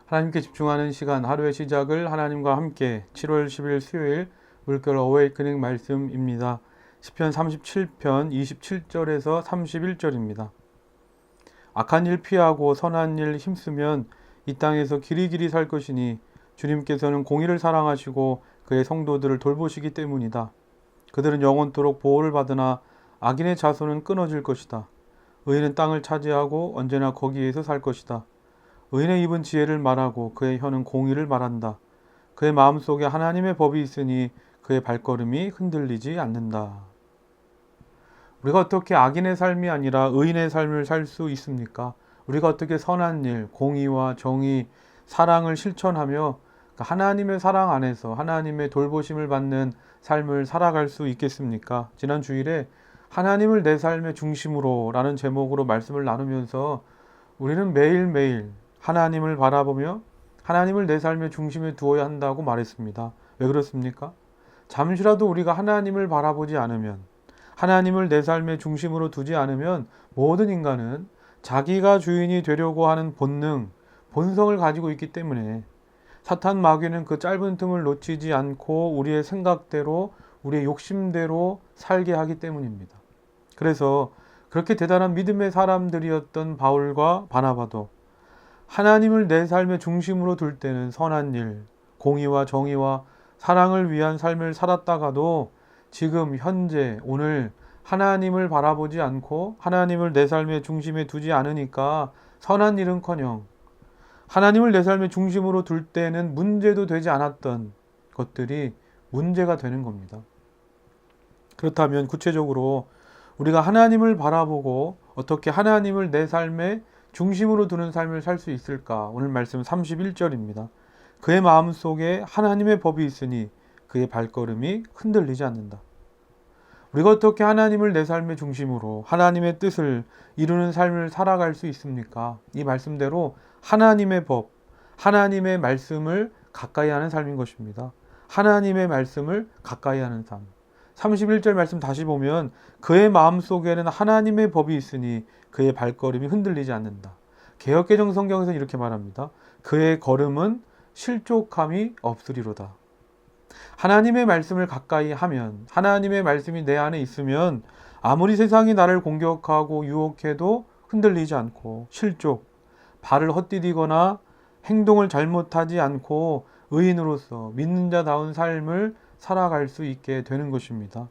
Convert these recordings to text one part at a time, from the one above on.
하나님께 집중하는 시간, 하루의 시작을 하나님과 함께 7월 10일 수요일 물결 어웨이크닝 말씀입니다. 시편 37편 27절에서 31절입니다. 악한 일 피하고 선한 일 힘쓰면 이 땅에서 길이길이 살 것이니 주님께서는 공의를 사랑하시고 그의 성도들을 돌보시기 때문이다. 그들은 영원토록 보호를 받으나 악인의 자손은 끊어질 것이다. 의인은 땅을 차지하고 언제나 거기에서 살 것이다. 의인의 입은 지혜를 말하고 그의 혀는 공의를 말한다. 그의 마음속에 하나님의 법이 있으니 그의 발걸음이 흔들리지 않는다. 우리가 어떻게 악인의 삶이 아니라 의인의 삶을 살 수 있습니까? 우리가 어떻게 선한 일, 공의와 정의, 사랑을 실천하며 하나님의 사랑 안에서 하나님의 돌보심을 받는 삶을 살아갈 수 있겠습니까? 지난 주일에 하나님을 내 삶의 중심으로 라는 제목으로 말씀을 나누면서 우리는 매일매일 하나님을 바라보며 하나님을 내 삶의 중심에 두어야 한다고 말했습니다. 왜 그렇습니까? 잠시라도 우리가 하나님을 바라보지 않으면, 하나님을 내 삶의 중심으로 두지 않으면 모든 인간은 자기가 주인이 되려고 하는 본능, 본성을 가지고 있기 때문에 사탄 마귀는 그 짧은 틈을 놓치지 않고 우리의 생각대로, 우리의 욕심대로 살게 하기 때문입니다. 그래서 그렇게 대단한 믿음의 사람들이었던 바울과 바나바도 하나님을 내 삶의 중심으로 둘 때는 선한 일, 공의와 정의와 사랑을 위한 삶을 살았다가도 지금 현재 오늘 하나님을 바라보지 않고 하나님을 내 삶의 중심에 두지 않으니까 선한 일은커녕 하나님을 내 삶의 중심으로 둘 때는 문제도 되지 않았던 것들이 문제가 되는 겁니다. 그렇다면 구체적으로 우리가 하나님을 바라보고 어떻게 하나님을 내 삶의 중심으로 두는 삶을 살 수 있을까? 오늘 말씀 31절입니다. 그의 마음속에 하나님의 법이 있으니 그의 발걸음이 흔들리지 않는다. 우리가 어떻게 하나님을 내 삶의 중심으로 하나님의 뜻을 이루는 삶을 살아갈 수 있습니까? 이 말씀대로 하나님의 법, 하나님의 말씀을 가까이 하는 삶인 것입니다. 하나님의 말씀을 가까이 하는 삶. 31절 말씀 다시 보면 그의 마음속에는 하나님의 법이 있으니 그의 발걸음이 흔들리지 않는다. 개역개정 성경에서는 이렇게 말합니다. 그의 걸음은 실족함이 없으리로다. 하나님의 말씀을 가까이 하면, 하나님의 말씀이 내 안에 있으면 아무리 세상이 나를 공격하고 유혹해도 흔들리지 않고 실족, 발을 헛디디거나 행동을 잘못하지 않고 의인으로서 믿는 자다운 삶을 살아갈 수 있게 되는 것입니다.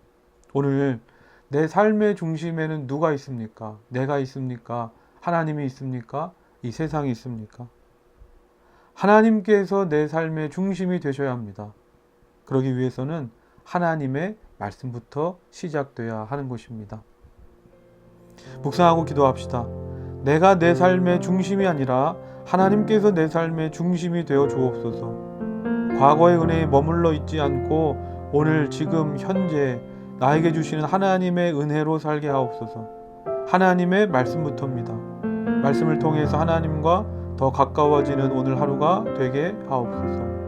오늘 내 삶의 중심에는 누가 있습니까? 내가 있습니까? 하나님이 있습니까? 이 세상이 있습니까? 하나님께서 내 삶의 중심이 되셔야 합니다. 그러기 위해서는 하나님의 말씀부터 시작돼야 하는 것입니다. 묵상하고 기도합시다. 내가 내 삶의 중심이 아니라 하나님께서 내 삶의 중심이 되어 주옵소서. 과거의 은혜에 머물러 있지 않고 오늘 지금 현재 나에게 주시는 하나님의 은혜로 살게 하옵소서. 하나님의 말씀부터입니다. 말씀을 통해서 하나님과 더 가까워지는 오늘 하루가 되게 하옵소서.